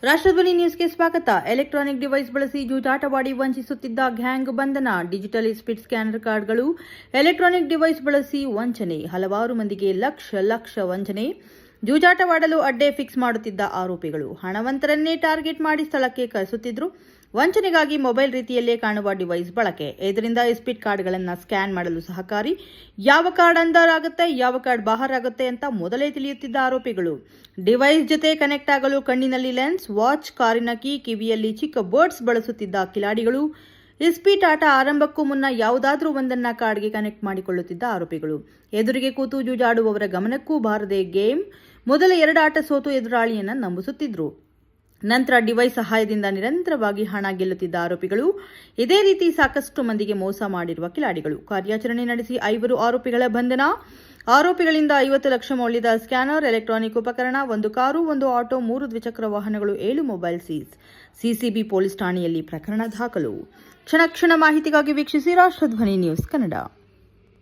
ರಾಷ್ಟ್ರಧ್ವನಿ ನ್ಯೂಸ್ಗೆ ಸ್ವಾಗತ. Electronic device ಬಳಸಿ ಜೂಜಾಟವಾಡಿ ವಂಚಿಸುತ್ತಿದ್ದ ಗ್ಯಾಂಗ್ ಬಂಧನ. ಡಿಜಿಟಲ್ ಸ್ಪೀಡ್ ಸ್ಕ್ಯಾನರ್ ಕಾರ್ಡ್ಗಳು, ಎಲೆಕ್ಟ್ರಾನಿಕ್ ಡಿವೈಸ್ ಬಳಸಿ ವಂಚನೆ. ಹಲವಾರು ಮಂದಿಗೆ ಲಕ್ಷ ವಂಚನೆ. ಜೂಜಾಟವಾಡಲು ಅಡ್ಡೆ ಫಿಕ್ಸ್ ಮಾಡುತ್ತಿದ್ದ ಆರೋಪಿಗಳು ಹಣವಂತರನ್ನೇ ಟಾರ್ಗೆಟ್ ಮಾಡಿ ಸ್ಥಳಕ್ಕೆ ಕರೆಸುತ್ತಿದ್ದರು. ವಂಚನೆಗಾಗಿ ಮೊಬೈಲ್ ರೀತಿಯಲ್ಲೇ ಕಾಣುವ ಡಿವೈಸ್ ಬಳಕೆ. ಇದರಿಂದ ಸ್ಪೀಡ್ ಕಾರ್ಡ್ಗಳನ್ನು ಸ್ಕ್ಯಾನ್ ಮಾಡಲು ಸಹಕಾರಿ. ಯಾವ ಕಾರ್ಡ್ ಅಂದರ್ ಆಗುತ್ತೆ, ಯಾವ ಕಾರ್ಡ್ ಬಾಹರ್ ಆಗುತ್ತೆ ಅಂತ ಮೊದಲೇ ತಿಳಿಯುತ್ತಿದ್ದ ಆರೋಪಿಗಳು. ಡಿವೈಸ್ ಜೊತೆ ಕನೆಕ್ಟ್ ಆಗಲು ಕಣ್ಣಿನಲ್ಲಿ ಲೆನ್ಸ್, ವಾಚ್, ಕಾರಿನ ಕೀ, ಕಿವಿಯಲ್ಲಿ ಚಿಕ್ಕ ಬರ್ಡ್ಸ್ ಬಳಸುತ್ತಿದ್ದ ಕಿಲಾಡಿಗಳು. ಸ್ಪೀಡ್ ಆಟ ಆರಂಭಕ್ಕೂ ಮುನ್ನ ಯಾವುದಾದ್ರೂ ಒಂದನ್ನ ಕಾರ್ಡ್ಗೆ ಕನೆಕ್ಟ್ ಮಾಡಿಕೊಳ್ಳುತ್ತಿದ್ದ ಆರೋಪಿಗಳು. ಎದುರಿಗೆ ಕೂತು ಜೂಜಾಡುವವರ ಗಮನಕ್ಕೂ ಬಾರದೆ ಗೇಮ್. ಮೊದಲ 2 ಆಟ ಸೋತು ಎದುರಾಳಿಯನ್ನ ನಂಬಿಸುತ್ತಿದ್ರು. ನಂತರ ಡಿವೈಸ್ ಸಹಾಯದಿಂದ ನಿರಂತರವಾಗಿ ಹಣ ಗೆಲ್ಲುತ್ತಿದ್ದ ಆರೋಪಿಗಳು. ಇದೇ ರೀತಿ ಸಾಕಷ್ಟು ಮಂದಿಗೆ ಮೋಸ ಮಾಡಿರುವ ಕಿಲಾಡಿಗಳು. ಕಾರ್ಯಾಚರಣೆ ನಡೆಸಿ 5 ಆರೋಪಿಗಳ ಬಂಧನ. ಆರೋಪಿಗಳಿಂದ 50 ಲಕ್ಷ ಮೌಲ್ಯದ ಸ್ಕ್ಯಾನರ್, ಎಲೆಕ್ಟ್ರಾನಿಕ್ ಉಪಕರಣ, 1 ಕಾರು, 1 ಆಟೋ, 3 ದ್ವಿಚಕ್ರ ವಾಹನಗಳು, 7 ಮೊಬೈಲ್ ಸೀಸ್. ಸಿಸಿಬಿ ಪೊಲೀಸ್ ಠಾಣೆಯಲ್ಲಿ ಪ್ರಕರಣ ದಾಖಲು. ಕ್ಷಣ ಮಾಹಿತಿಗಾಗಿ ವೀಕ್ಷಿಸಿ ರಾಷ್ಟ್ರಧ್ವನಿ ನ್ಯೂಸ್ ಕನ್ನಡ.